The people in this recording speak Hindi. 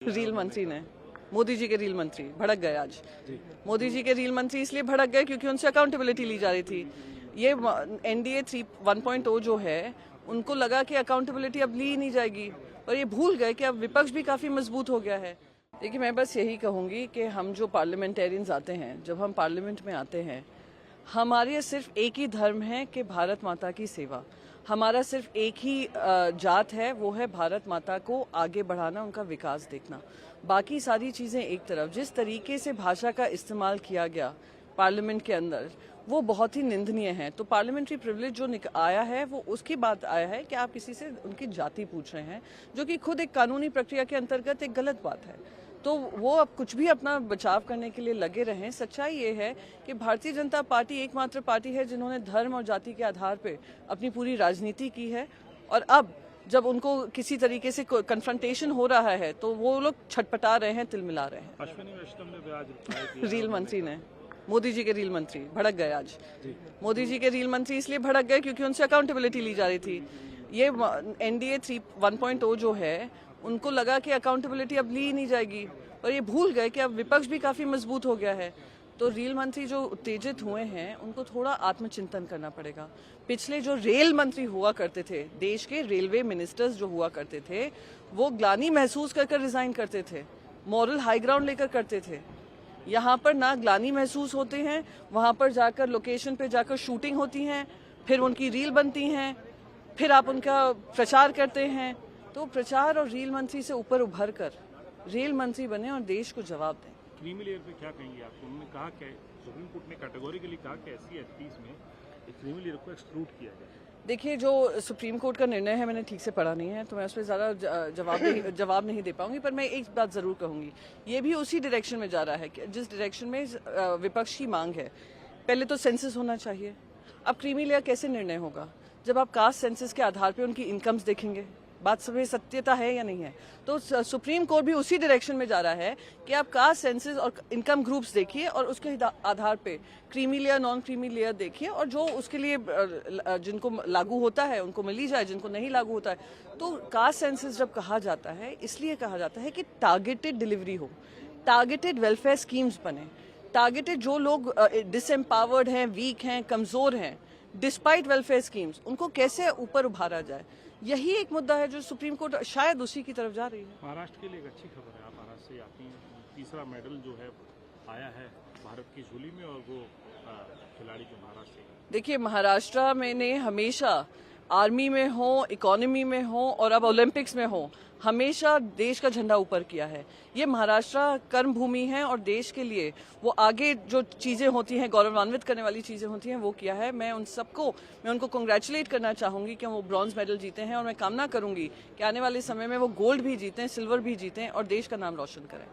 रील मंत्री ने, मोदी जी के रील मंत्री भड़क गए आज। मोदी जी के रील मंत्री इसलिए भड़क गए क्योंकि उनसे अकाउंटेबिलिटी ली जा रही थी। ये एनडीए 1.0 जो है, उनको लगा कि अकाउंटेबिलिटी अब ली ही नहीं जाएगी और ये भूल गए कि अब विपक्ष भी काफी मजबूत हो गया है। देखिए, मैं बस यही कहूंगी कि हम जो पार्लियामेंटेरियंस आते हैं, जब हम पार्लियामेंट में आते हैं, हमारे सिर्फ एक ही धर्म है कि भारत माता की सेवा। हमारा सिर्फ एक ही जात है, वो है भारत माता को आगे बढ़ाना, उनका विकास देखना। बाकी सारी चीज़ें एक तरफ। जिस तरीके से भाषा का इस्तेमाल किया गया पार्लियामेंट के अंदर, वो बहुत ही निंदनीय है। तो पार्लियामेंट्री प्रिविलेज जो आया है, वो उसकी बात आया है कि आप किसी से उनकी जाति पूछ रहे हैं, जो कि खुद एक कानूनी प्रक्रिया के अंतर्गत एक गलत बात है। तो वो अब कुछ भी अपना बचाव करने के लिए लगे रहें। सच्चाई ये है कि भारतीय जनता पार्टी एकमात्र पार्टी है जिन्होंने धर्म और जाति के आधार पे अपनी पूरी राजनीति की है, और अब जब उनको किसी तरीके से कन्फ्रंटेशन हो रहा है तो वो लोग छटपटा रहे हैं, तिलमिला रहे हैं। अश्विनी वैष्णव ने भी आज रिप्लाई किया। रील मंत्री ने, मोदी जी के रील मंत्री भड़क गए आज। मोदी जी के रील मंत्री इसलिए भड़क गए क्योंकि उनसे अकाउंटेबिलिटी ली जा रही थी। ये एनडीए 1.0 जो है, उनको लगा कि अकाउंटेबिलिटी अब ली ही नहीं जाएगी और ये भूल गए कि अब विपक्ष भी काफी मजबूत हो गया है। तो रेल मंत्री जो उत्तेजित हुए हैं, उनको थोड़ा आत्मचिंतन करना पड़ेगा। पिछले जो रेल मंत्री हुआ करते थे, देश के रेलवे मिनिस्टर्स जो हुआ करते थे, वो ग्लानि महसूस कर रिजाइन करते थे, मॉरल हाई ग्राउंड लेकर करते थे। यहाँ पर ना ग्लानि महसूस होते हैं, वहां पर जाकर लोकेशन पे जाकर शूटिंग होती हैं, फिर उनकी रील बनती हैं, फिर आप उनका प्रचार करते हैं। तो प्रचार और रील मंत्री से ऊपर उभर कर रेल मंत्री बने और देश को जवाब दें। क्रीमी लेयर पे क्या कहेंगे आप? उन्होंने कहा कि सुप्रीम कोर्ट ने कैटेगोरिकली कहा कि SC/STs में क्रीमी लेयर को एक्सक्लूड किया जाए। देखिए, जो सुप्रीम कोर्ट का निर्णय है, मैंने ठीक से पढ़ा नहीं है, तो मैं उस पर ज़्यादा जवाब नहीं दे पाऊंगी। पर मैं एक बात ज़रूर कहूंगी, ये भी उसी डायरेक्शन में जा रहा है कि जिस डायरेक्शन में विपक्ष की मांग है। पहले तो सेंसस होना चाहिए। अब क्रीमी लेयर कैसे निर्णय होगा? जब आप कास्ट सेंसस के आधार पर उनकी इनकम्स देखेंगे, बात सभी सत्यता है या नहीं है? तो सुप्रीम कोर्ट भी उसी डायरेक्शन में जा रहा है कि आप कास्ट सेंसस और इनकम ग्रुप्स देखिए और उसके आधार पे creamy layer, non creamy layer देखिए, और जो उसके लिए जिनको लागू होता है उनको मिली जाए, जिनको नहीं लागू होता है। तो कास्ट सेंसस जब कहा जाता है, इसलिए कहा जाता है कि टारगेटेड डिलीवरी हो, टारगेटेड वेलफेयर स्कीम्स बने, टारगेटेड जो लोग डिसएम्पावर्ड हैं, वीक हैं, कमजोर हैं, डिस्पाइट वेलफेयर स्कीम्स, उनको कैसे ऊपर उभारा जाए। यही एक मुद्दा है जो सुप्रीम कोर्ट शायद उसी की तरफ जा रही है। महाराष्ट्र के लिए एक अच्छी खबर है, आप महाराष्ट्र से आती हैं। तीसरा मेडल जो है आया है भारत की झोली में, और वो खिलाड़ी जो महाराष्ट्र से। देखिए, महाराष्ट्र मैंने हमेशा आर्मी में हो, इकोनॉमी में हो और अब ओलंपिक्स में हो, हमेशा देश का झंडा ऊपर किया है। ये महाराष्ट्र कर्म भूमि है और देश के लिए वो आगे जो चीजें होती हैं, गौरवान्वित करने वाली चीजें होती हैं, वो किया है। मैं उनको कांग्रेचुलेट करना चाहूंगी कि वो ब्रॉन्ज मेडल जीते हैं, और मैं कामना करूंगी कि आने वाले समय में वो गोल्ड भी जीतें, सिल्वर भी जीतें और देश का नाम रोशन करें।